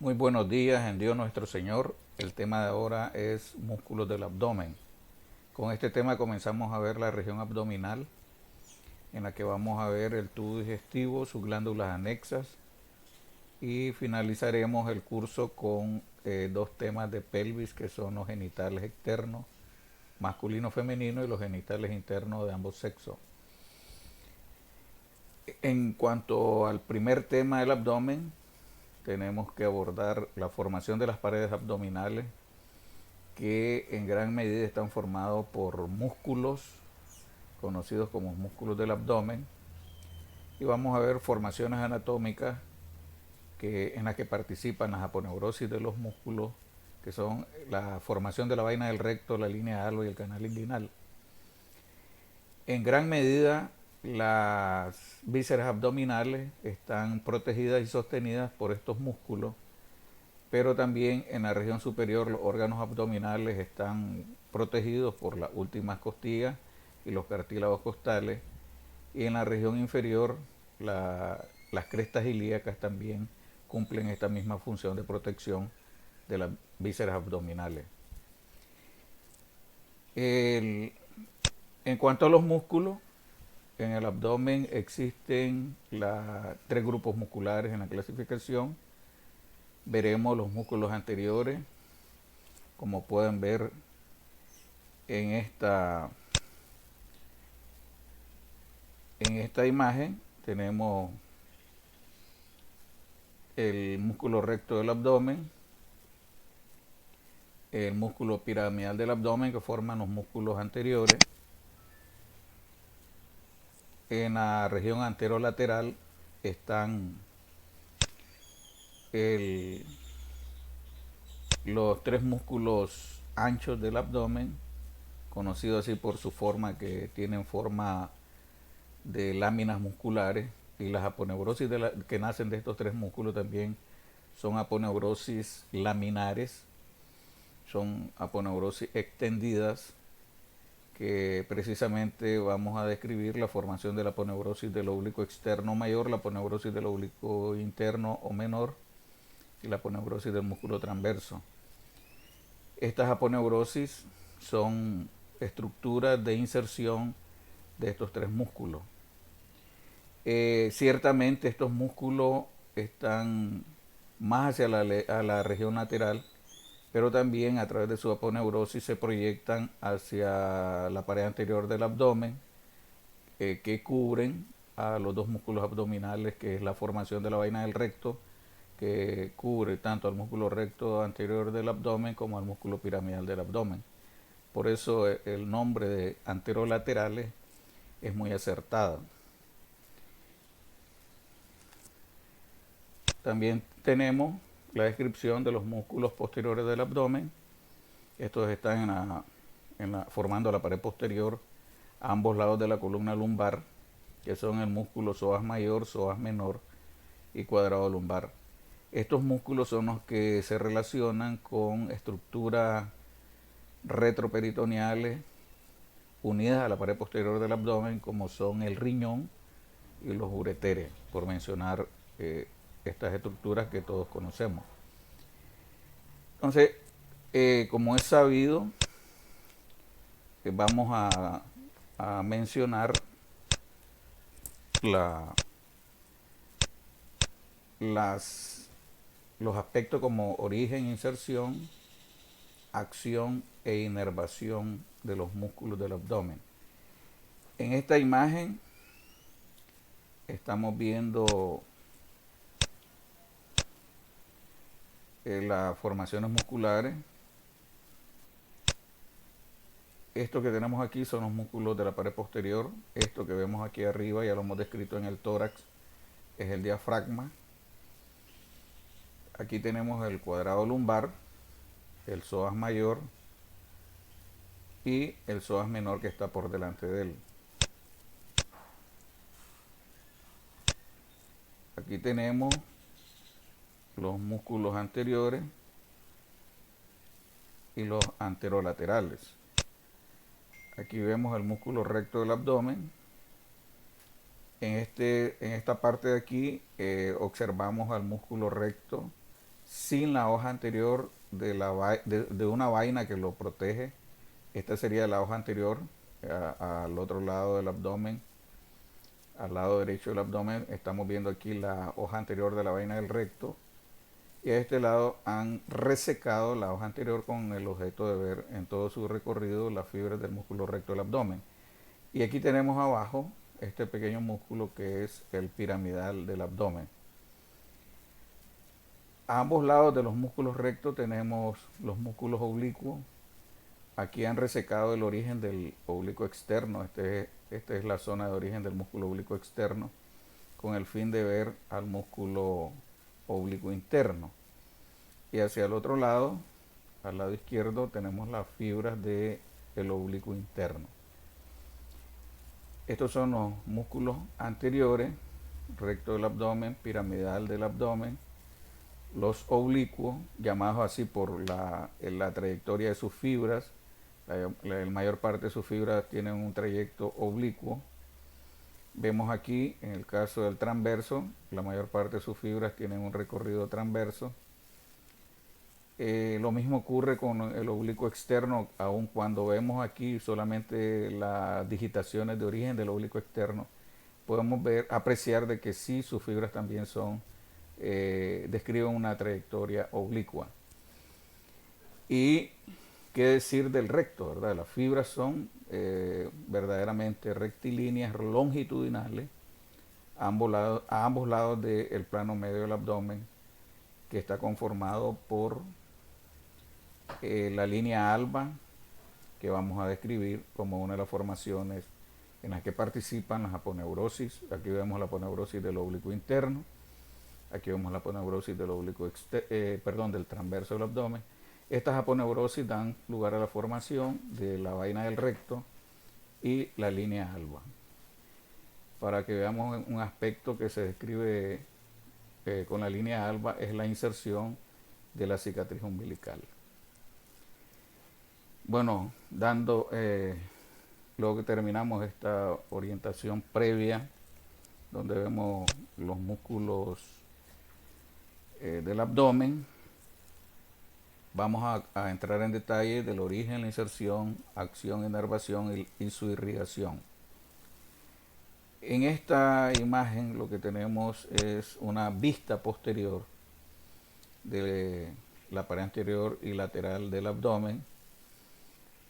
Muy buenos días en Dios nuestro Señor. El tema de ahora es músculos del abdomen. Con este tema comenzamos a ver la región abdominal, en la que vamos a ver el tubo digestivo, sus glándulas anexas, y finalizaremos el curso con dos temas de pelvis, que son los genitales externos, masculino femenino, y los genitales internos de ambos sexos. En cuanto al primer tema del abdomen, tenemos que abordar la formación de las paredes abdominales, que en gran medida están formados por músculos conocidos como músculos del abdomen, y vamos a ver formaciones anatómicas en las que participan las aponeurosis de los músculos, que son la formación de la vaina del recto, la línea halo y el canal inguinal. En gran medida, las vísceras abdominales están protegidas y sostenidas por estos músculos, pero también en la región superior los órganos abdominales están protegidos por las últimas costillas y los cartílagos costales, y en la región inferior las crestas ilíacas también cumplen esta misma función de protección de las vísceras abdominales. El- en cuanto a los músculos, en el abdomen existen tres grupos musculares en la clasificación. Veremos los músculos anteriores, como pueden ver en esta imagen. Tenemos el músculo recto del abdomen, el músculo piramidal del abdomen, que forman los músculos anteriores. En la región anterolateral están el- los tres músculos anchos del abdomen, conocidos así por su forma, que tienen forma de láminas musculares, y las aponeurosis que nacen de estos tres músculos también son aponeurosis laminares, son aponeurosis extendidas, que precisamente vamos a describir la formación de la aponeurosis del oblicuo externo mayor, la aponeurosis del oblicuo interno o menor, y la aponeurosis del músculo transverso. Estas aponeurosis son estructuras de inserción de estos tres músculos. Ciertamente estos músculos están más hacia la región lateral, pero también a través de su aponeurosis se proyectan hacia la pared anterior del abdomen, que cubren a los dos músculos abdominales, que es la formación de la vaina del recto, que cubre tanto al músculo recto anterior del abdomen como al músculo piramidal del abdomen. Por eso el nombre de anterolaterales es muy acertado. También tenemos la descripción de los músculos posteriores del abdomen. Estos están formando la pared posterior a ambos lados de la columna lumbar, que son el músculo psoas mayor, psoas menor y cuadrado lumbar. Estos músculos son los que se relacionan con estructuras retroperitoneales unidas a la pared posterior del abdomen, como son el riñón y los ureteres, por mencionar estas estructuras que todos conocemos. Entonces, como es sabido, vamos a mencionar la, las, los aspectos como origen, inserción, acción e inervación de los músculos del abdomen. En esta imagen estamos viendo las formaciones musculares. Esto que tenemos aquí son los músculos de la pared posterior. Esto que vemos aquí arriba, ya lo hemos descrito en el tórax, es el diafragma. Aquí tenemos el cuadrado lumbar, el psoas mayor y el psoas menor, que está por delante de él. Aquí tenemos los músculos anteriores y los anterolaterales. Aquí vemos el músculo recto del abdomen. En esta parte de aquí observamos al músculo recto sin la hoja anterior de una vaina que lo protege. Esta sería la hoja anterior al otro lado del abdomen, al lado derecho del abdomen. Estamos viendo aquí la hoja anterior de la vaina del recto. Y a este lado han resecado la hoja anterior con el objeto de ver en todo su recorrido las fibras del músculo recto del abdomen. Y aquí tenemos abajo este pequeño músculo que es el piramidal del abdomen. A ambos lados de los músculos rectos tenemos los músculos oblicuos. Aquí han resecado el origen del oblicuo externo. Esta es la zona de origen del músculo oblicuo externo, con el fin de ver al músculo oblicuo interno. Y hacia el otro lado, al lado izquierdo, tenemos las fibras del oblicuo interno. Estos son los músculos anteriores, recto del abdomen, piramidal del abdomen, los oblicuos, llamados así por la trayectoria de sus fibras. La mayor parte de sus fibras tienen un trayecto oblicuo. Vemos aquí, en el caso del transverso, la mayor parte de sus fibras tienen un recorrido transverso. Lo mismo ocurre con el oblicuo externo, aun cuando vemos aquí solamente las digitaciones de origen del oblicuo externo, podemos apreciar de que sí, sus fibras también describen una trayectoria oblicua. Y qué decir del recto, ¿verdad? Las fibras son verdaderamente rectilíneas, longitudinales, a ambos lados del plano medio del abdomen, que está conformado por la línea alba, que vamos a describir como una de las formaciones en las que participan las aponeurosis. Aquí vemos la aponeurosis del oblicuo interno, aquí vemos la aponeurosis del del transverso del abdomen. Estas aponeurosis dan lugar a la formación de la vaina del recto y la línea alba. Para que veamos un aspecto que se describe con la línea alba, es la inserción de la cicatriz umbilical. Bueno, luego que terminamos esta orientación previa, donde vemos los músculos del abdomen, vamos a entrar en detalle del origen, la inserción, acción, inervación y su irrigación. En esta imagen lo que tenemos es una vista posterior de la pared anterior y lateral del abdomen.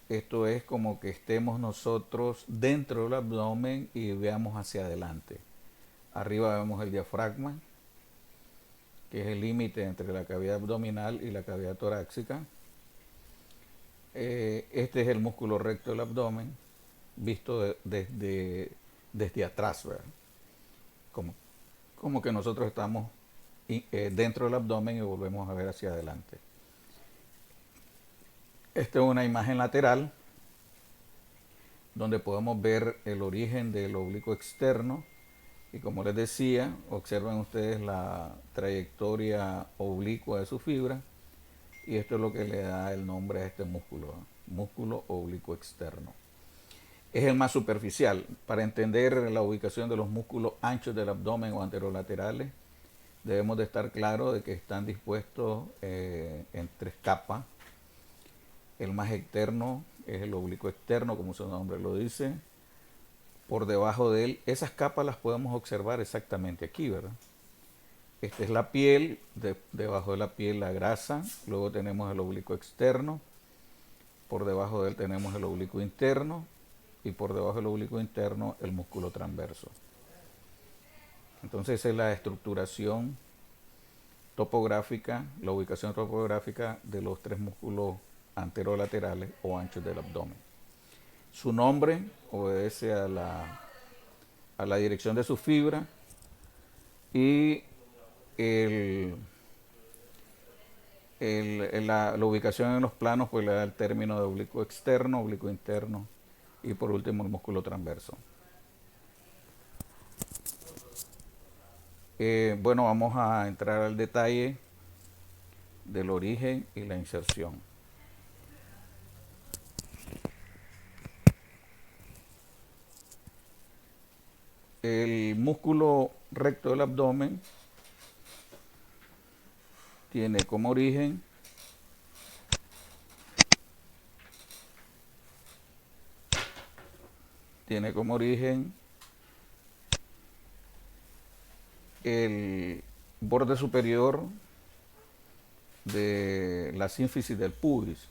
Esto es como que estemos nosotros dentro del abdomen y veamos hacia adelante. Arriba vemos el diafragma, que es el límite entre la cavidad abdominal y la cavidad torácica. Este es el músculo recto del abdomen, visto desde atrás, ¿verdad? Como que nosotros estamos dentro del abdomen y volvemos a ver hacia adelante. Esta es una imagen lateral donde podemos ver el origen del oblicuo externo y, como les decía, observen ustedes la trayectoria oblicua de su fibra, y esto es lo que le da el nombre a este músculo, músculo oblicuo externo. Es el más superficial. Para entender la ubicación de los músculos anchos del abdomen o anterolaterales, debemos de estar claros de que están dispuestos en 3 capas. El más externo es el oblicuo externo, como su nombre lo dice. Por debajo de él, esas capas las podemos observar exactamente aquí, ¿verdad? Esta es la piel, debajo de la piel la grasa, luego tenemos el oblicuo externo, por debajo de él tenemos el oblicuo interno y por debajo del oblicuo interno el músculo transverso. Entonces esa es la estructuración topográfica, la ubicación topográfica de los 3 músculos anterolaterales o anchos del abdomen. Su nombre obedece a la dirección de su fibra, y la ubicación en los planos pues le da el término de oblicuo externo, oblicuo interno y por último el músculo transverso. Bueno, vamos a entrar al detalle del origen y la inserción. El músculo recto del abdomen tiene como origen el borde superior de la sínfisis del pubis,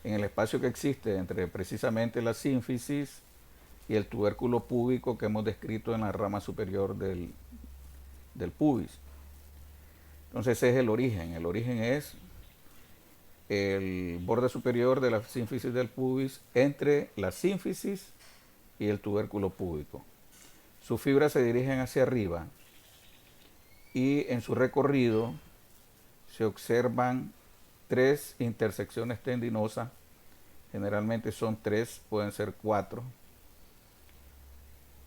en el espacio que existe entre precisamente la sínfisis y el tubérculo púbico que hemos descrito en la rama superior del pubis. Entonces ese es el origen. El origen es el borde superior de la sínfisis del pubis entre la sínfisis y el tubérculo púbico. Sus fibras se dirigen hacia arriba y en su recorrido se observan 3 intersecciones tendinosas. Generalmente son 3, pueden ser 4,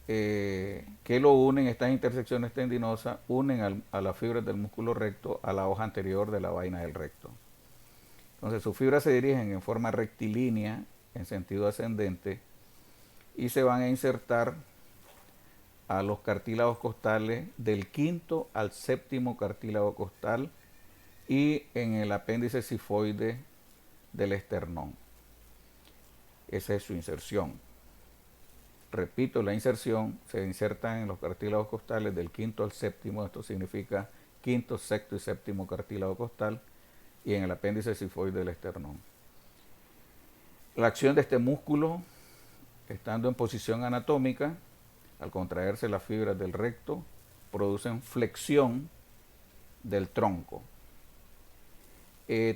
que lo unen. Estas intersecciones tendinosas unen a las fibras del músculo recto a la hoja anterior de la vaina del recto. Entonces sus fibras se dirigen en forma rectilínea en sentido ascendente y se van a insertar a los cartílagos costales del quinto al séptimo cartílago costal y en el apéndice sifoide del esternón. Esa es su inserción. Repito, la inserción se inserta en los cartílagos costales del quinto al séptimo, esto significa quinto, sexto y séptimo cartílago costal, y en el apéndice sifoide del esternón. La acción de este músculo, estando en posición anatómica, al contraerse las fibras del recto, producen flexión del tronco.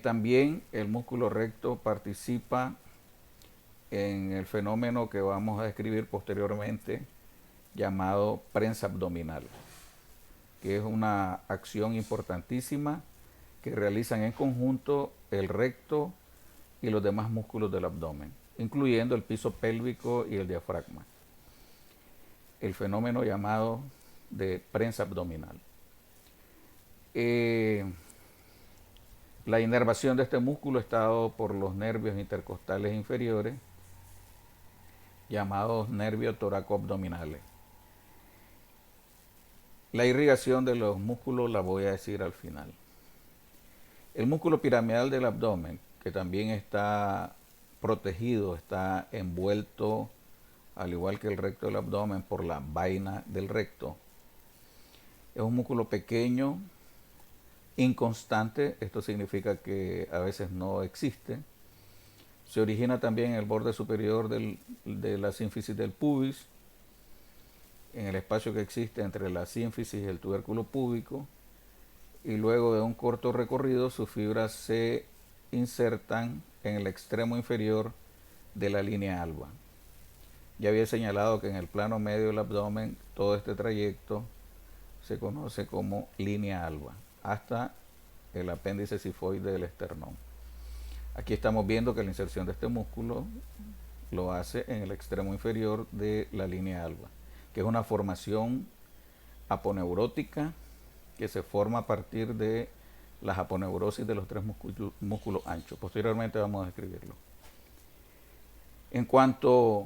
También el músculo recto participa en el fenómeno que vamos a describir posteriormente llamado prensa abdominal, que es una acción importantísima que realizan en conjunto el recto y los demás músculos del abdomen, incluyendo el piso pélvico y el diafragma. El fenómeno llamado de prensa abdominal. La inervación de este músculo está dado por los nervios intercostales inferiores, llamados nervios toracoabdominales. La irrigación de los músculos la voy a decir al final. El músculo piramidal del abdomen, que también está protegido, está envuelto, al igual que el recto del abdomen, por la vaina del recto. Es un músculo pequeño, inconstante, esto significa que a veces no existe. Se origina también en el borde superior de la sínfisis del pubis, en el espacio que existe entre la sínfisis y el tubérculo púbico, y luego de un corto recorrido sus fibras se insertan en el extremo inferior de la línea alba. Ya había señalado que en el plano medio del abdomen todo este trayecto se conoce como línea alba, hasta el apéndice sifoide del esternón. Aquí estamos viendo que la inserción de este músculo lo hace en el extremo inferior de la línea alba, que es una formación aponeurótica que se forma a partir de las aponeurosis de los 3 músculos anchos. Posteriormente vamos a describirlo. En cuanto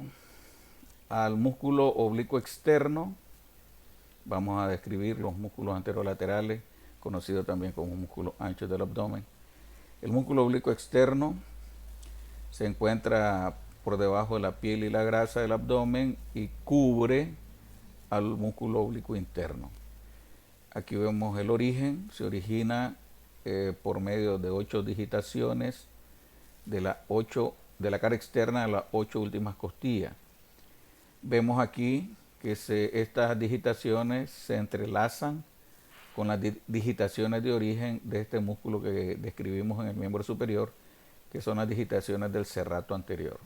al músculo oblicuo externo, vamos a describir los músculos anterolaterales, conocidos también como músculos anchos del abdomen. El músculo oblicuo externo se encuentra por debajo de la piel y la grasa del abdomen y cubre al músculo oblicuo interno. Aquí vemos el origen, se origina por medio de 8 digitaciones de la cara externa de las 8 últimas costillas. Vemos aquí que estas digitaciones se entrelazan con las digitaciones de origen de este músculo que describimos en el miembro superior, que son las digitaciones del serrato anterior.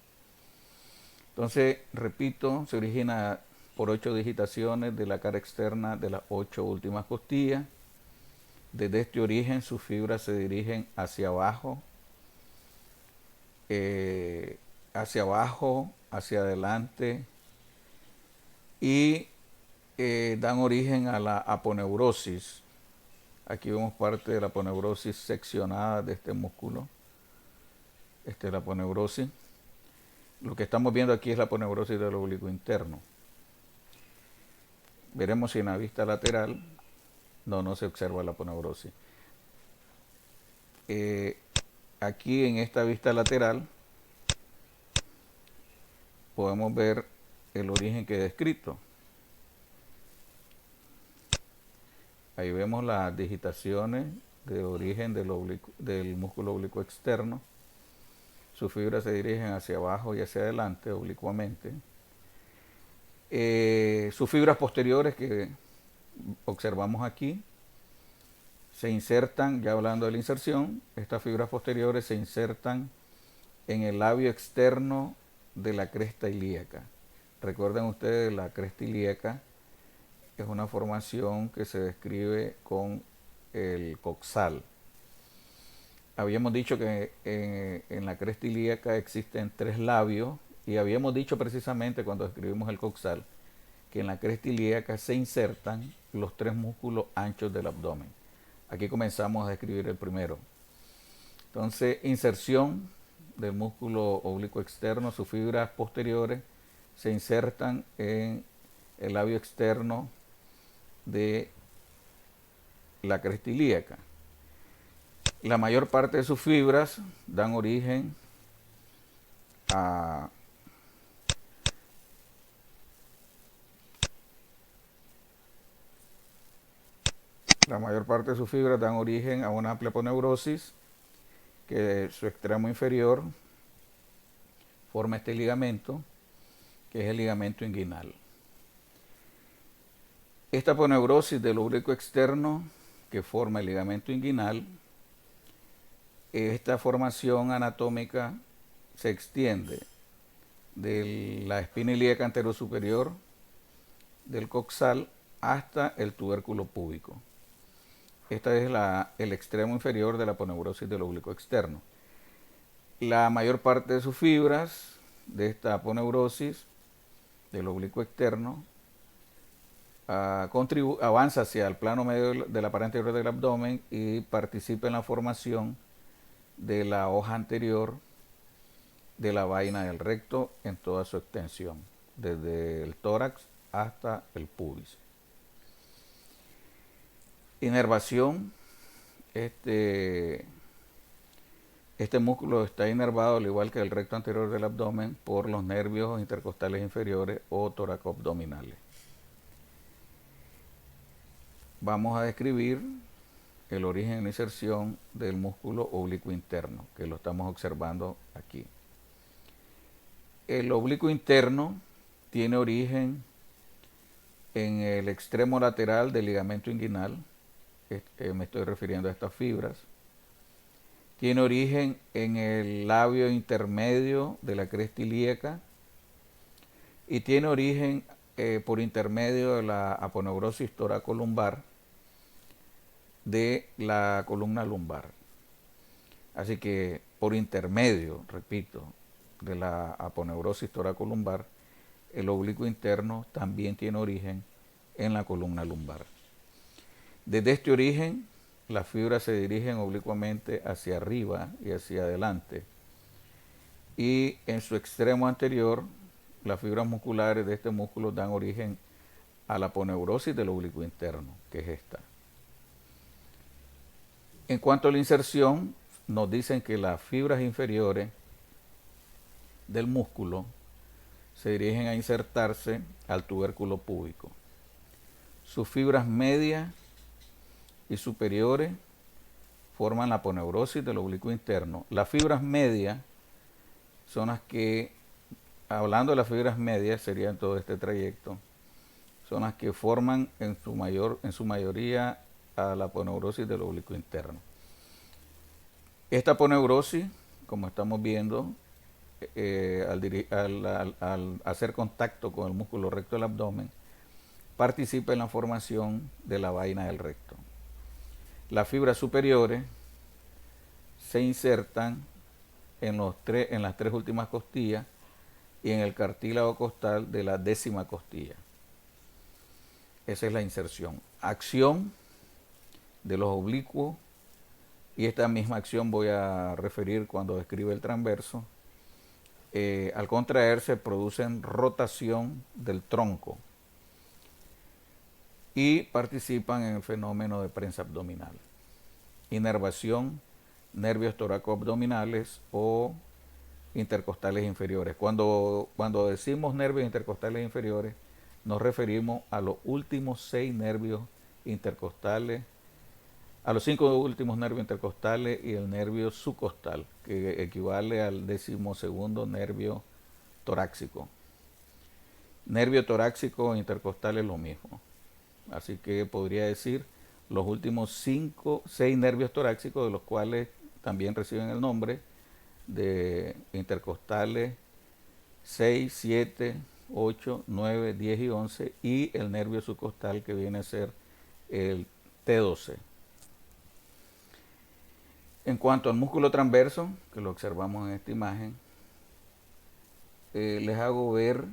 Entonces, repito, se origina por 8 digitaciones de la cara externa de las 8 últimas costillas. Desde este origen sus fibras se dirigen hacia abajo, hacia adelante y dan origen a la aponeurosis. Aquí vemos parte de la aponeurosis seccionada de este músculo. Esta es la aponeurosis. Lo que estamos viendo aquí es la aponeurosis del oblicuo interno. Veremos si en la vista lateral no se observa la aponeurosis. Eh, aquí en esta vista lateral podemos ver el origen que he descrito. Ahí vemos las digitaciones de origen del músculo oblicuo externo. Sus fibras se dirigen hacia abajo y hacia adelante oblicuamente. Sus fibras posteriores que observamos aquí se insertan, ya hablando de la inserción, estas fibras posteriores se insertan en el labio externo de la cresta ilíaca. Recuerden ustedes, la cresta ilíaca es una formación que se describe con el coxal. Habíamos dicho que en la cresta ilíaca existen 3 labios y habíamos dicho precisamente cuando describimos el coxal que en la cresta ilíaca se insertan los 3 músculos anchos del abdomen. Aquí comenzamos a describir el primero. Entonces, inserción del músculo oblicuo externo, sus fibras posteriores se insertan en el labio externo de la cresta ilíaca. La mayor parte de sus fibras dan origen a una amplia aponeurosis que su extremo inferior forma este ligamento, que es el ligamento inguinal. Esta aponeurosis del oblicuo externo que forma el ligamento inguinal, esta formación anatómica se extiende de la espina ilíaca anterosuperior del coxal hasta el tubérculo púbico. Este es el extremo inferior de la aponeurosis del oblicuo externo. La mayor parte de sus fibras de esta aponeurosis del oblicuo externo avanza hacia el plano medio de la pared anterior del abdomen y participa en la formación de la hoja anterior de la vaina del recto en toda su extensión, desde el tórax hasta el pubis. Inervación. Este músculo está inervado, al igual que el recto anterior del abdomen, por los nervios intercostales inferiores o toracoabdominales. Vamos a describir el origen y la inserción del músculo oblicuo interno, que lo estamos observando aquí. El oblicuo interno tiene origen en el extremo lateral del ligamento inguinal. Me estoy refiriendo a estas fibras. Tiene origen en el labio intermedio de la cresta ilíaca y tiene origen por intermedio de la aponeurosis toracolumbar de la columna lumbar. Así que por intermedio, repito, de la aponeurosis toracolumbar, el oblicuo interno también tiene origen en la columna lumbar. Desde este origen, las fibras se dirigen oblicuamente hacia arriba y hacia adelante. Y en su extremo anterior, las fibras musculares de este músculo dan origen a la aponeurosis del oblicuo interno, que es esta. En cuanto a la inserción, nos dicen que las fibras inferiores del músculo se dirigen a insertarse al tubérculo púbico. Sus fibras medias y superiores forman la aponeurosis del oblicuo interno. Las fibras medias son las que, hablando de las fibras medias, sería en todo este trayecto, son las que forman en su mayoría a la aponeurosis del oblicuo interno. Esta aponeurosis, como estamos viendo, al hacer contacto con el músculo recto del abdomen, participa en la formación de la vaina del recto. Las fibras superiores se insertan en las 3 últimas costillas y en el cartílago costal de la 10ª costilla. Esa es la inserción. Acción de los oblicuos, y esta misma acción voy a referir cuando describe el transverso. Al contraerse producen rotación del tronco y participan en el fenómeno de prensa abdominal. Inervación nervios toracoabdominales o intercostales inferiores. Cuando decimos nervios intercostales inferiores, nos referimos a los últimos 6 nervios intercostales, a los 5 últimos nervios intercostales y el nervio subcostal, que equivale al 12º nervio torácico. Nervio torácico e intercostal es lo mismo. Así que podría decir los últimos 6 nervios torácicos, de los cuales también reciben el nombre de intercostales 6, 7, 8, 9, 10 y 11, y el nervio subcostal, que viene a ser el T12. En cuanto al músculo transverso, que lo observamos en esta imagen, les hago ver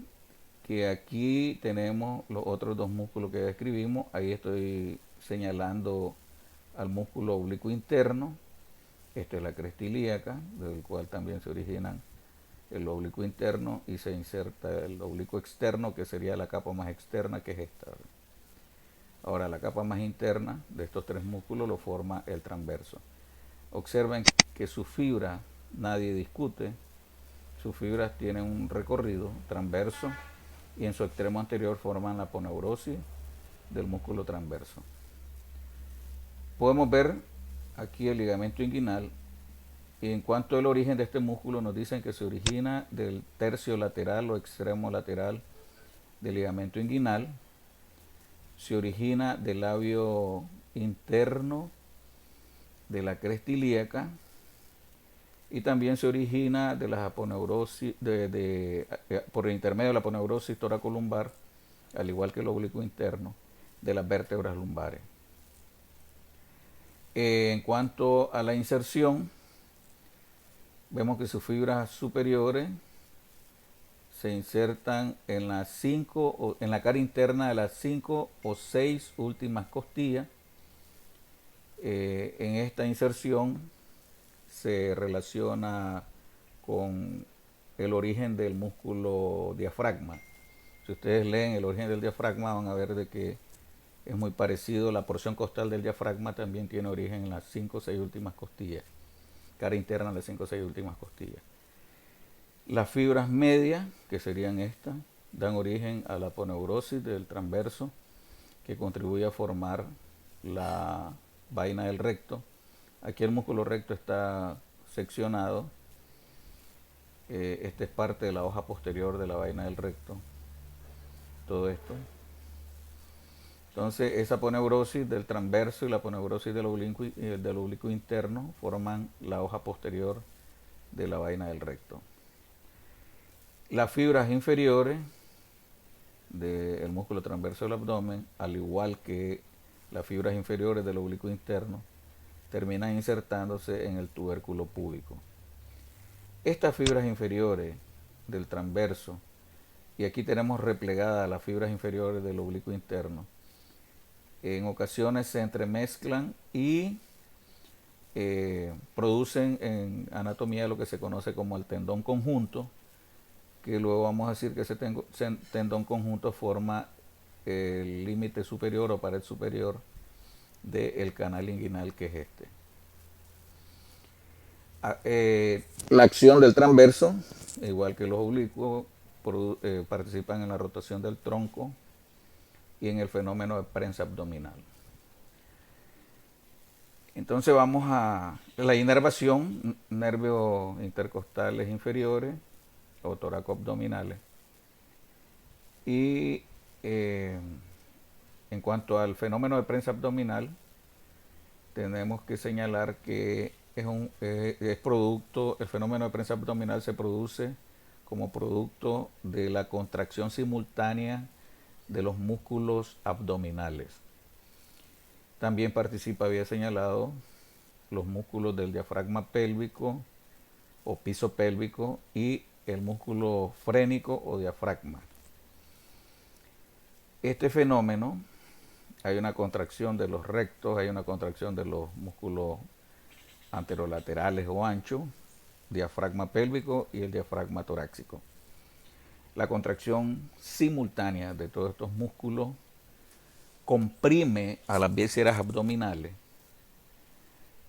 que aquí tenemos los otros 2 músculos que describimos. Ahí estoy señalando al músculo oblicuo interno. Esta es la cresta ilíaca, del cual también se originan el oblicuo interno y se inserta el oblicuo externo, que sería la capa más externa, que es esta. Ahora, la capa más interna de estos 3 músculos lo forma el transverso. Observen que sus fibras nadie discute. Sus fibras tienen un recorrido transverso y en su extremo anterior forman la aponeurosis del músculo transverso. Podemos ver aquí el ligamento inguinal, y en cuanto al origen de este músculo nos dicen que se origina del tercio lateral o extremo lateral del ligamento inguinal, se origina del labio interno de la cresta ilíaca y también se origina de las aponeurosis por el intermedio de la aponeurosis toracolumbar, al igual que el oblicuo interno de las vértebras lumbares. En cuanto a la inserción, vemos que sus fibras superiores se insertan en la cara interna de las 5 o 6 últimas costillas. En esta inserción se relaciona con el origen del músculo diafragma. Si ustedes leen el origen del diafragma, van a ver de que es muy parecido. La porción costal del diafragma también tiene origen en las 5 o 6 últimas costillas, cara interna de las 5 o 6 últimas costillas. Las fibras medias, que serían estas, dan origen a la aponeurosis del transverso, que contribuye a formar la vaina del recto. Aquí el músculo recto está seccionado. Esta es parte de la hoja posterior de la vaina del recto. Todo esto. Entonces, esa aponeurosis del transverso y la aponeurosis del oblicuo interno forman la hoja posterior de la vaina del recto. Las fibras inferiores del músculo transverso del abdomen, al igual que las fibras inferiores del oblicuo interno, terminan insertándose en el tubérculo púbico. Estas fibras inferiores del transverso, y aquí tenemos replegadas las fibras inferiores del oblicuo interno, en ocasiones se entremezclan y producen en anatomía lo que se conoce como el tendón conjunto, que luego vamos a decir que ese tendón conjunto forma el límite superior o pared superior del canal inguinal, que es este. La acción del transverso, igual que los oblicuos, participan en la rotación del tronco y en el fenómeno de prensa abdominal. Entonces vamos a la inervación, nervios intercostales inferiores o toracoabdominales. Y en cuanto al fenómeno de prensa abdominal, tenemos que señalar que es producto, el fenómeno de prensa abdominal se produce como producto de la contracción simultánea de los músculos abdominales. También participa, había señalado, los músculos del diafragma pélvico o piso pélvico y el músculo frénico o diafragma. Este fenómeno, hay una contracción de los rectos, hay una contracción de los músculos anterolaterales o anchos, diafragma pélvico y el diafragma torácico. La contracción simultánea de todos estos músculos comprime a las vísceras abdominales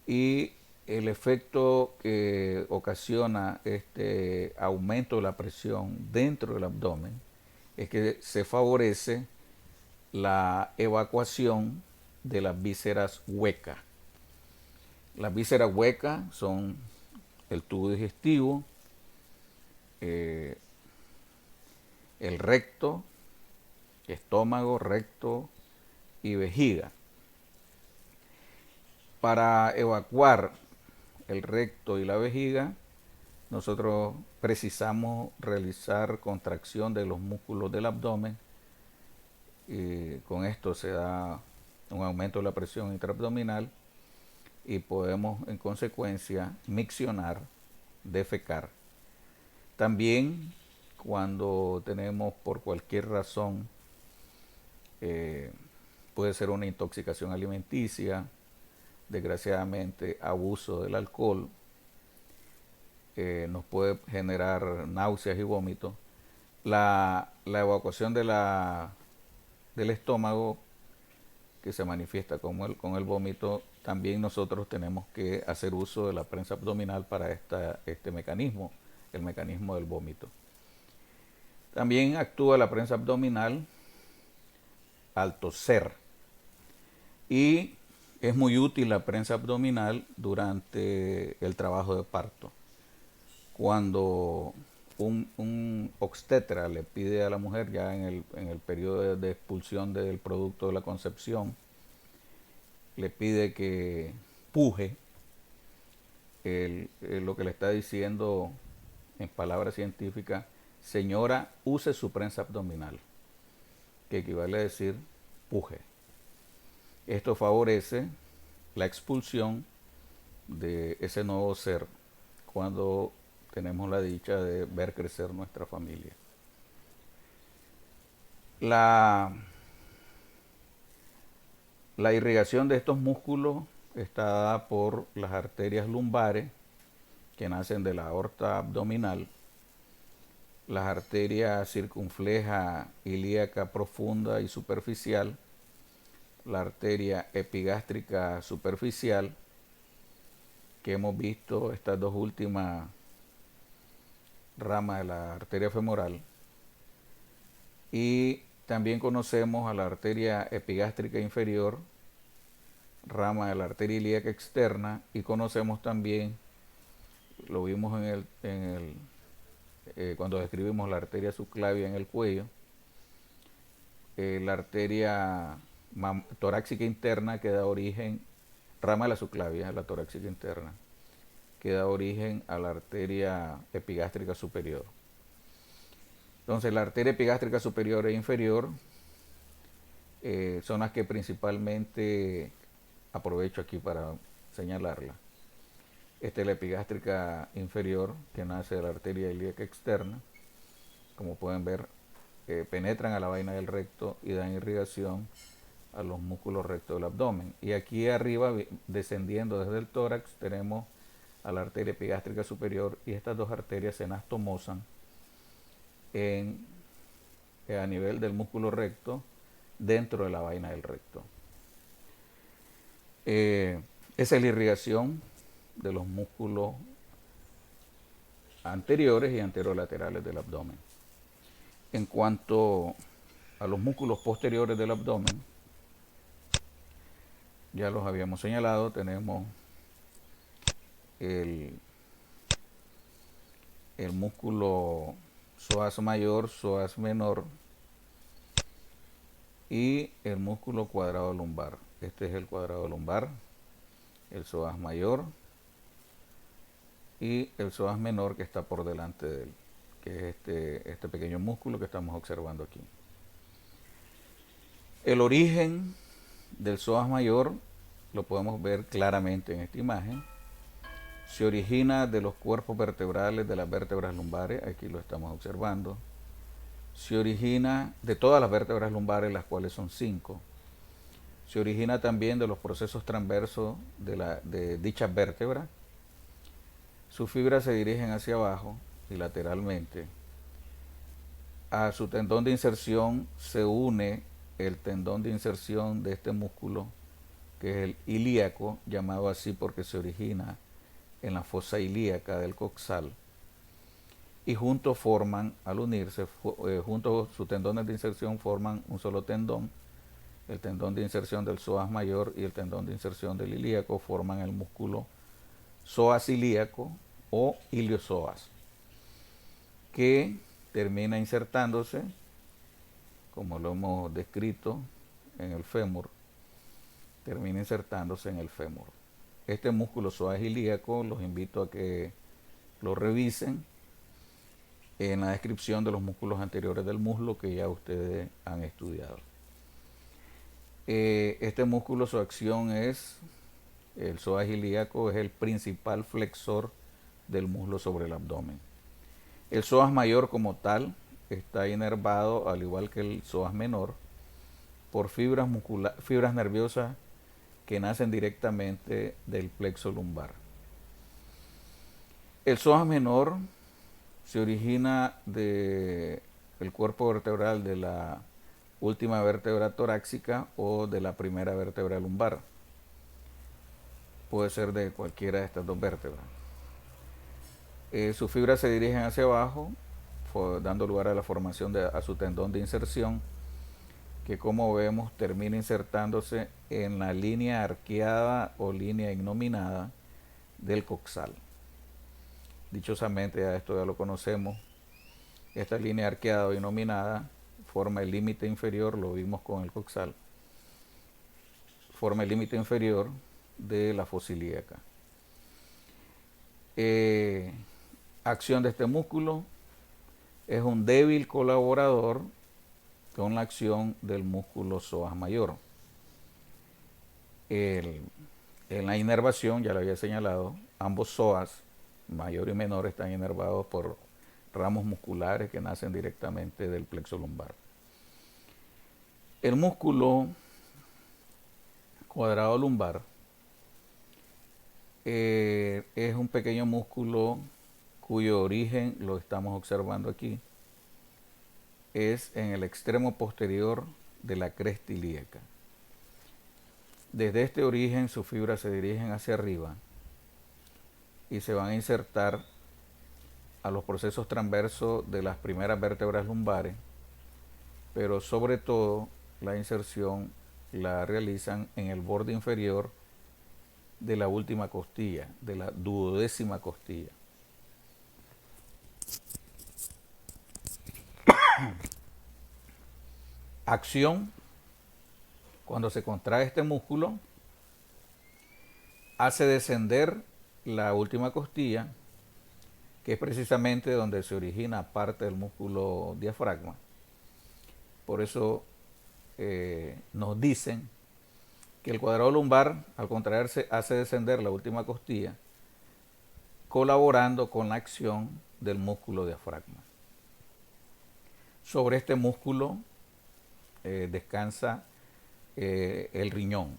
y el efecto que ocasiona este aumento de la presión dentro del abdomen es que se favorece la evacuación de las vísceras huecas. Las vísceras huecas son el tubo digestivo, eh, el recto, estómago, recto y vejiga. Para evacuar el recto y la vejiga, nosotros precisamos realizar contracción de los músculos del abdomen y con esto se da un aumento de la presión intraabdominal y podemos en consecuencia miccionar, defecar. También cuando tenemos por cualquier razón, puede ser una intoxicación alimenticia, desgraciadamente abuso del alcohol, nos puede generar náuseas y vómitos. La evacuación del estómago, que se manifiesta con el vómito, también nosotros tenemos que hacer uso de la prensa abdominal para este mecanismo, el mecanismo del vómito. También actúa la prensa abdominal al toser y es muy útil la prensa abdominal durante el trabajo de parto. Cuando un obstetra le pide a la mujer ya en el periodo de expulsión del producto de la concepción, le pide que puje, lo que le está diciendo en palabras científicas: señora, use su prensa abdominal, que equivale a decir puje. Esto favorece la expulsión de ese nuevo ser cuando tenemos la dicha de ver crecer nuestra familia. La irrigación de estos músculos está dada por las arterias lumbares que nacen de la aorta abdominal, las arterias circunfleja, ilíaca profunda y superficial, la arteria epigástrica superficial, que hemos visto estas dos últimas ramas de la arteria femoral, y también conocemos a la arteria epigástrica inferior, rama de la arteria ilíaca externa, y conocemos también, lo vimos cuando describimos la arteria subclavia en el cuello, la arteria torácica interna que da origen, rama de la subclavia, la torácica interna, que da origen a la arteria epigástrica superior. Entonces la arteria epigástrica superior e inferior son las que principalmente aprovecho aquí para señalarla. Esta es la epigástrica inferior, que nace de la arteria ilíaca externa. Como pueden ver, penetran a la vaina del recto y dan irrigación a los músculos rectos del abdomen. Y aquí arriba, descendiendo desde el tórax, tenemos a la arteria epigástrica superior, y estas dos arterias se anastomosan a nivel del músculo recto, dentro de la vaina del recto. Esa es la irrigación de los músculos anteriores y anterolaterales del abdomen. En cuanto a los músculos posteriores del abdomen, ya los habíamos señalado. Tenemos el músculo psoas mayor, psoas menor y el músculo cuadrado lumbar. Este es el cuadrado lumbar, el psoas mayor y el psoas menor, que está por delante de él, que es este pequeño músculo que estamos observando aquí. El origen del psoas mayor lo podemos ver claramente en esta imagen. Se origina de los cuerpos vertebrales de las vértebras lumbares, aquí lo estamos observando. Se origina de todas las vértebras lumbares, las cuales son 5. Se origina también de los procesos transversos de dichas vértebras. Sus fibras se dirigen hacia abajo y lateralmente. A su tendón de inserción se une el tendón de inserción de este músculo, que es el ilíaco, llamado así porque se origina en la fosa ilíaca del coxal, y juntos forman, al unirse, juntos sus tendones de inserción forman un solo tendón. El tendón de inserción del psoas mayor y el tendón de inserción del ilíaco forman el músculo psoas ilíaco o iliosoas, que termina insertándose, como lo hemos descrito, en el fémur, termina insertándose en el fémur. Este músculo psoas ilíaco los invito a que lo revisen en la descripción de los músculos anteriores del muslo que ya ustedes han estudiado. Este músculo, su acción es, el psoas ilíaco es el principal flexor del muslo sobre el abdomen. El psoas mayor como tal está inervado, al igual que el psoas menor, por fibras nerviosas que nacen directamente del plexo lumbar. El psoas menor se origina del cuerpo vertebral de la última vértebra torácica o de la primera vértebra lumbar. Puede ser de cualquiera de estas dos vértebras. Sus fibras se dirigen hacia abajo, dando lugar a la formación a su tendón de inserción, que como vemos termina insertándose en la línea arqueada o línea innominada del coxal. Dichosamente, a esto ya lo conocemos, esta línea arqueada o innominada forma el límite inferior, lo vimos con el coxal, forma el límite inferior de la fosa ilíaca. Acción de este músculo: es un débil colaborador con la acción del músculo psoas mayor. En la inervación, ya lo había señalado, ambos psoas, mayor y menor, están inervados por ramos musculares que nacen directamente del plexo lumbar. El músculo cuadrado lumbar es un pequeño músculo cuyo origen lo estamos observando aquí. Es en el extremo posterior de la cresta ilíaca. Desde este origen sus fibras se dirigen hacia arriba y se van a insertar a los procesos transversos de las primeras vértebras lumbares, pero sobre todo la inserción la realizan en el borde inferior de la última costilla, de la duodécima costilla. Acción: cuando se contrae este músculo, hace descender la última costilla, que es precisamente donde se origina parte del músculo diafragma. Por eso nos dicen que el cuadrado lumbar, al contraerse, hace descender la última costilla, colaborando con la acción del músculo diafragma. Sobre este músculo descansa el riñón.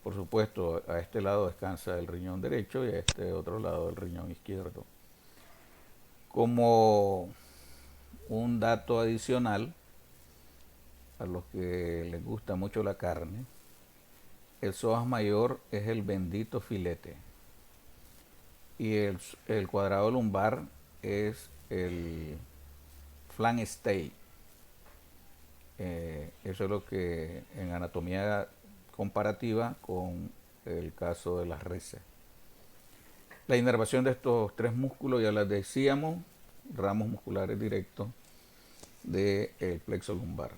Por supuesto, a este lado descansa el riñón derecho y a este otro lado el riñón izquierdo. Como un dato adicional, a los que les gusta mucho la carne, el psoas mayor es el bendito filete y el cuadrado lumbar es el flank steak. Eso es lo que en anatomía comparativa con el caso de las reses. La inervación de estos tres músculos, ya las decíamos, ramos musculares directos del plexo lumbar.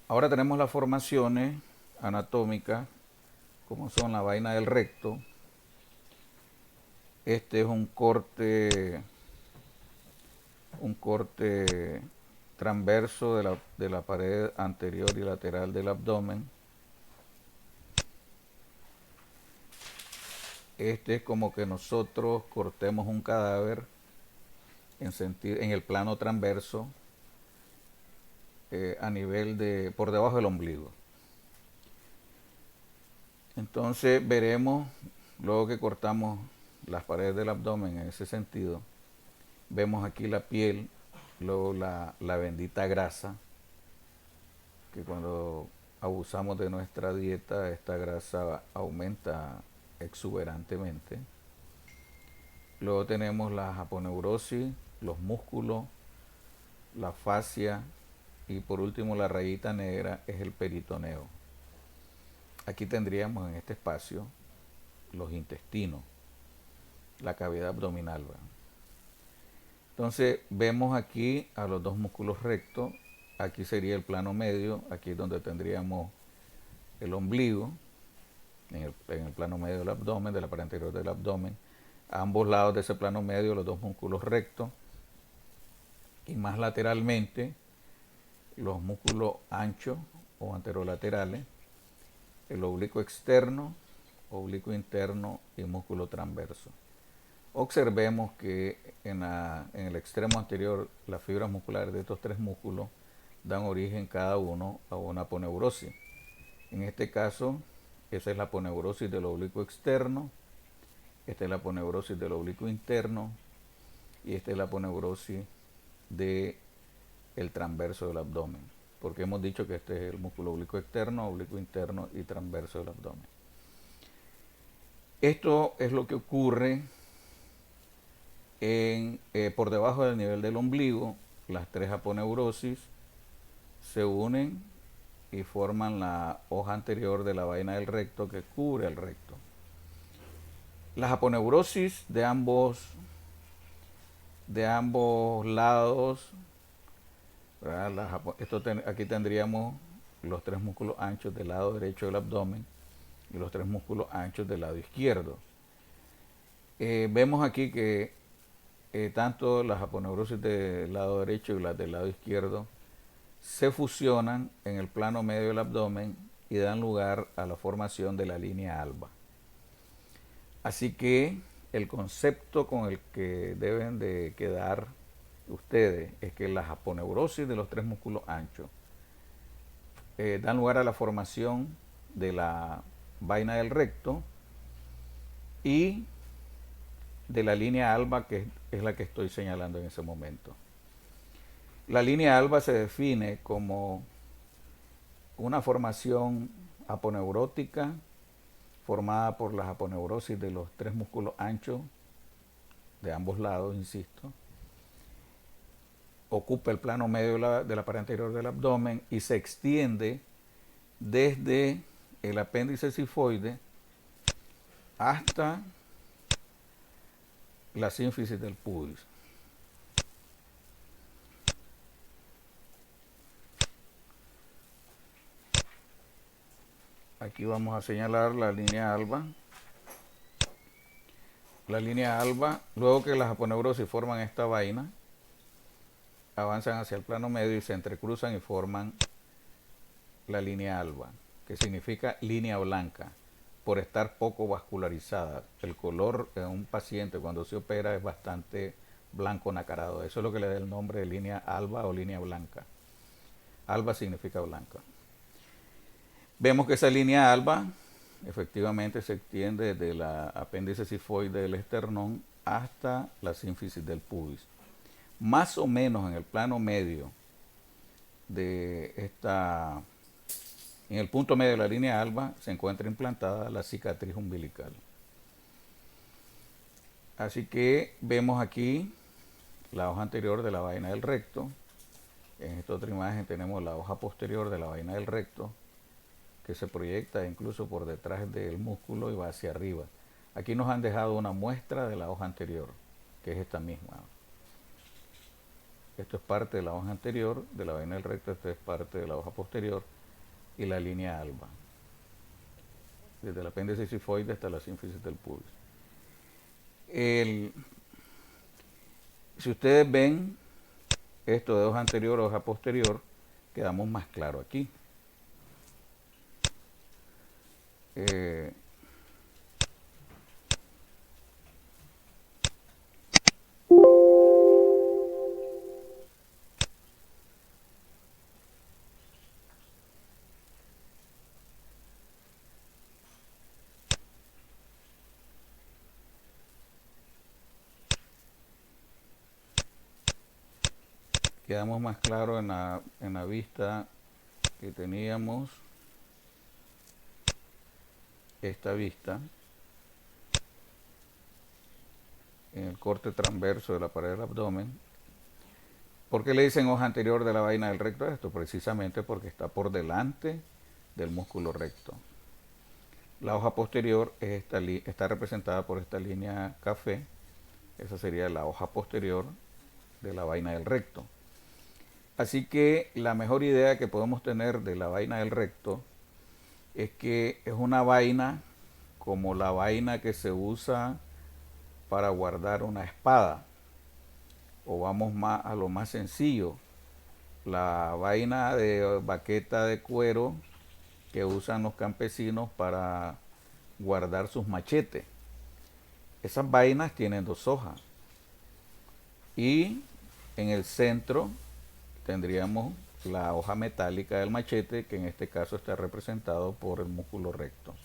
Ahora tenemos las formaciones anatómicas, como son la vaina del recto. Este es un corte transverso de la pared anterior y lateral del abdomen. Este es como que nosotros cortemos un cadáver en el plano transverso, a nivel de por debajo del ombligo. Entonces veremos, luego que cortamos las paredes del abdomen en ese sentido, vemos aquí la piel, luego la bendita grasa, que cuando abusamos de nuestra dieta, esta grasa aumenta exuberantemente. Luego tenemos la aponeurosis, los músculos, la fascia y por último la rayita negra es el peritoneo. Aquí tendríamos en este espacio los intestinos, la cavidad abdominal, ¿verdad? Entonces vemos aquí a los dos músculos rectos, aquí sería el plano medio, aquí es donde tendríamos el ombligo, en el plano medio del abdomen, de la parte anterior del abdomen, a ambos lados de ese plano medio los dos músculos rectos y más lateralmente los músculos anchos o anterolaterales, el oblicuo externo, oblicuo interno y músculo transverso. Observemos que en el extremo anterior las fibras musculares de estos tres músculos dan origen cada uno a una aponeurosis. En este caso, esa es la aponeurosis del oblicuo externo, esta es la aponeurosis del oblicuo interno y esta es la aponeurosis del transverso del abdomen, porque hemos dicho que este es el músculo oblicuo externo, oblicuo interno y transverso del abdomen. Esto es lo que ocurre por debajo del nivel del ombligo. Las tres aponeurosis se unen y forman la hoja anterior de la vaina del recto que cubre el recto. Las aponeurosis de ambos lados, ¿verdad? Aquí tendríamos los tres músculos anchos del lado derecho del abdomen y los tres músculos anchos del lado izquierdo. Vemos aquí que tanto las aponeurosis del lado derecho y las del lado izquierdo se fusionan en el plano medio del abdomen y dan lugar a la formación de la línea alba. Así que el concepto con el que deben de quedar ustedes es que las aponeurosis de los tres músculos anchos dan lugar a la formación de la vaina del recto y de la línea alba, que es la que estoy señalando en ese momento. La línea alba se define como una formación aponeurótica formada por las aponeurosis de los tres músculos anchos de ambos lados, insisto. Ocupa el plano medio de la pared anterior del abdomen y se extiende desde el apéndice cifoide hasta la sínfisis del pubis. Aquí vamos a señalar la línea alba. La línea alba, luego que las aponeurosis forman esta vaina, avanzan hacia el plano medio y se entrecruzan y forman la línea alba, que significa línea blanca, por estar poco vascularizada. El color en un paciente cuando se opera es bastante blanco nacarado. Eso es lo que le da el nombre de línea alba o línea blanca. Alba significa blanca. Vemos que esa línea alba efectivamente se extiende desde la apéndice cifoide del esternón hasta la sínfisis del pubis. Más o menos en el plano medio de en el punto medio de la línea alba se encuentra implantada la cicatriz umbilical. Así que vemos aquí la hoja anterior de la vaina del recto. En esta otra imagen tenemos la hoja posterior de la vaina del recto, que se proyecta incluso por detrás del músculo y va hacia arriba. Aquí nos han dejado una muestra de la hoja anterior, que es esta misma. Esto es parte de la hoja anterior de la vaina del recto, esto es parte de la hoja posterior y la línea alba, desde el apéndice cifoide hasta la sínfisis del pubis. Si ustedes ven esto de hoja anterior a hoja posterior, quedamos más claro aquí. Quedamos más claro en la vista que teníamos, esta vista. en el corte transverso de la pared del abdomen. ¿Por qué le dicen hoja anterior de la vaina del recto a esto? Precisamente porque está por delante del músculo recto. La hoja posterior está representada por esta línea café. Esa sería la hoja posterior de la vaina del recto. Así que la mejor idea que podemos tener de la vaina del recto es que es una vaina como la vaina que se usa para guardar una espada. O vamos más a lo más sencillo, la vaina de baqueta de cuero que usan los campesinos para guardar sus machetes. Esas vainas tienen dos hojas y en el centro tendríamos la hoja metálica del machete, que en este caso está representado por el músculo recto.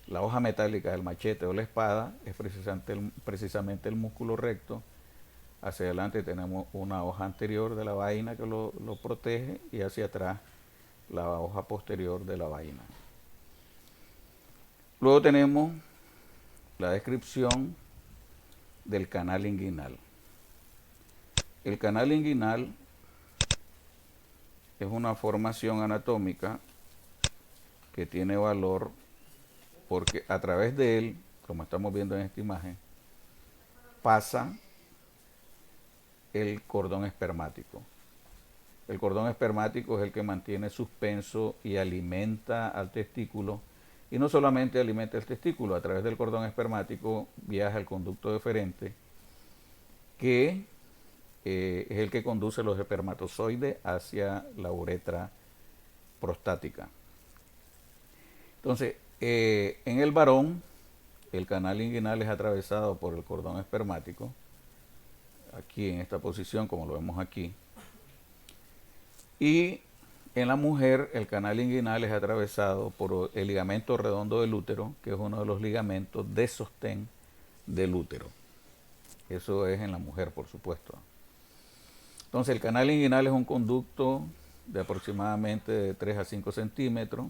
La hoja metálica del machete o la espada es precisamente el músculo recto. Hacia adelante tenemos una hoja anterior de la vaina que lo protege y hacia atrás la hoja posterior de la vaina. Luego tenemos la descripción del canal inguinal. El canal inguinal es una formación anatómica que tiene valor porque a través de él, como estamos viendo en esta imagen, pasa el cordón espermático. El cordón espermático es el que mantiene suspenso y alimenta al testículo. Y no solamente alimenta el testículo, a través del cordón espermático viaja el conducto deferente, que es el que conduce los espermatozoides hacia la uretra prostática. Entonces, en el varón, el canal inguinal es atravesado por el cordón espermático, aquí en esta posición, como lo vemos aquí. Y en la mujer, el canal inguinal es atravesado por el ligamento redondo del útero, que es uno de los ligamentos de sostén del útero. Eso es en la mujer, por supuesto. Entonces, el canal inguinal es un conducto de aproximadamente de 3 a 5 centímetros.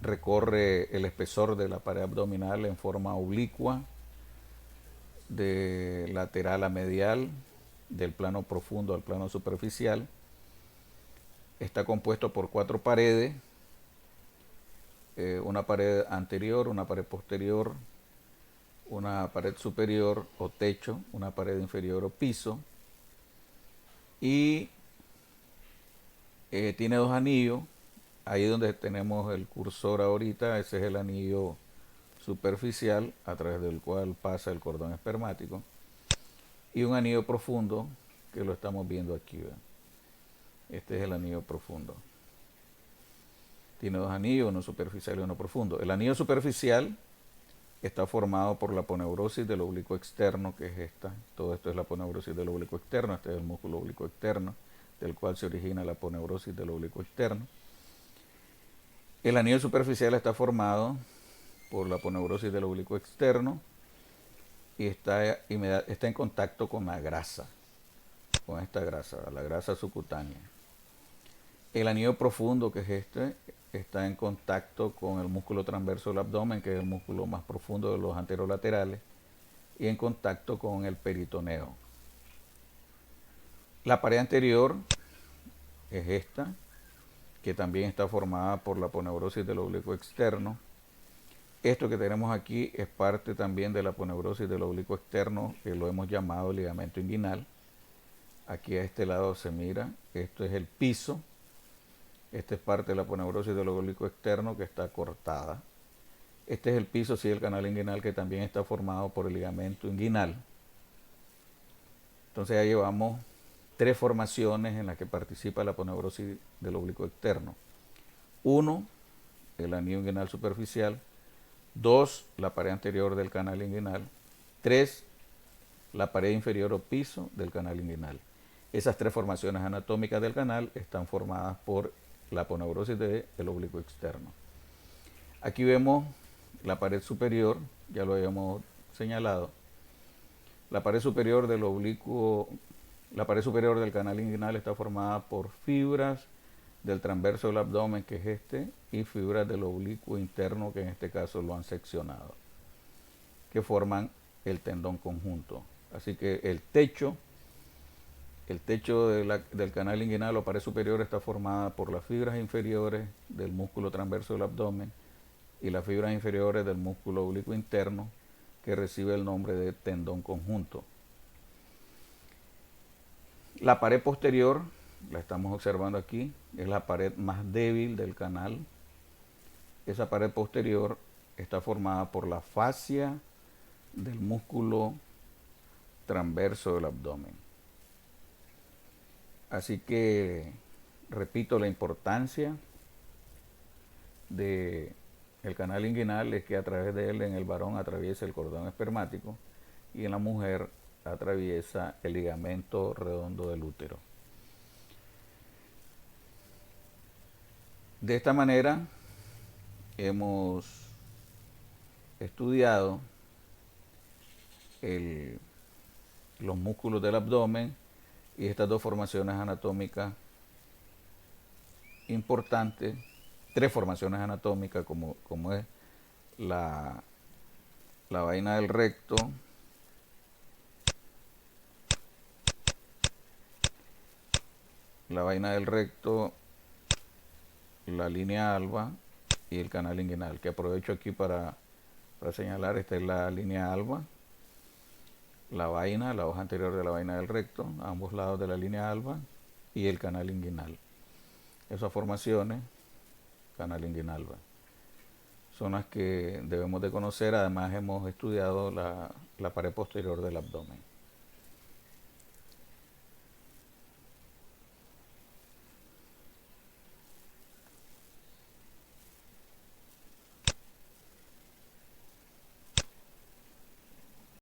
Recorre el espesor de la pared abdominal en forma oblicua, de lateral a medial, del plano profundo al plano superficial. Está compuesto por 4 paredes, una pared anterior, una pared posterior, una pared superior o techo, una pared inferior o piso, y tiene 2 anillos. Ahí donde tenemos el cursor ahorita, ese es el anillo superficial a través del cual pasa el cordón espermático, y un anillo profundo que lo estamos viendo aquí. ¿Ven? Este es el anillo profundo. Tiene 2 anillos, uno superficial y uno profundo. El anillo superficial está formado por la aponeurosis del oblicuo externo, que es esta. Todo esto es la aponeurosis del oblicuo externo. Este es el músculo oblicuo externo, del cual se origina la aponeurosis del oblicuo externo. El anillo superficial está formado por la aponeurosis del oblicuo externo y está en contacto con la grasa, con esta grasa, la grasa subcutánea. El anillo profundo, que es este, está en contacto con el músculo transverso del abdomen, que es el músculo más profundo de los anterolaterales, y en contacto con el peritoneo. La pared anterior es esta, que también está formada por la aponeurosis del oblicuo externo. Esto que tenemos aquí es parte también de la aponeurosis del oblicuo externo, que lo hemos llamado ligamento inguinal. Aquí a este lado se mira, esto es el piso. Esta es parte de la aponeurosis del oblicuo externo que está cortada. Este es el piso, sí, del canal inguinal, que también está formado por el ligamento inguinal. Entonces ya llevamos 3 formaciones en las que participa la aponeurosis del oblicuo externo. 1, el anillo inguinal superficial. 2, la pared anterior del canal inguinal. 3, la pared inferior o piso del canal inguinal. Esas 3 formaciones anatómicas del canal están formadas por la aponeurosis del oblicuo externo. Aquí vemos la pared superior, ya lo habíamos señalado. La pared superior del oblicuo, la pared superior del canal inguinal está formada por fibras del transverso del abdomen, que es este, y fibras del oblicuo interno, que en este caso lo han seccionado, que forman el tendón conjunto. Así que el techo del canal inguinal o pared superior está formada por las fibras inferiores del músculo transverso del abdomen y las fibras inferiores del músculo oblicuo interno, que recibe el nombre de tendón conjunto. La pared posterior, la estamos observando aquí, es la pared más débil del canal. Esa pared posterior está formada por la fascia del músculo transverso del abdomen. Así que, repito, la importancia del canal inguinal es que a través de él en el varón atraviesa el cordón espermático y en la mujer atraviesa el ligamento redondo del útero. De esta manera hemos estudiado los músculos del abdomen y estas dos formaciones anatómicas importantes, tres formaciones anatómicas como es la vaina del recto, la línea alba y el canal inguinal, que aprovecho aquí para señalar. Esta es la línea alba, la hoja anterior de la vaina del recto, a ambos lados de la línea alba, y el canal inguinal. Esas formaciones, canal inguinal, son las que debemos de conocer. Además hemos estudiado la pared posterior del abdomen.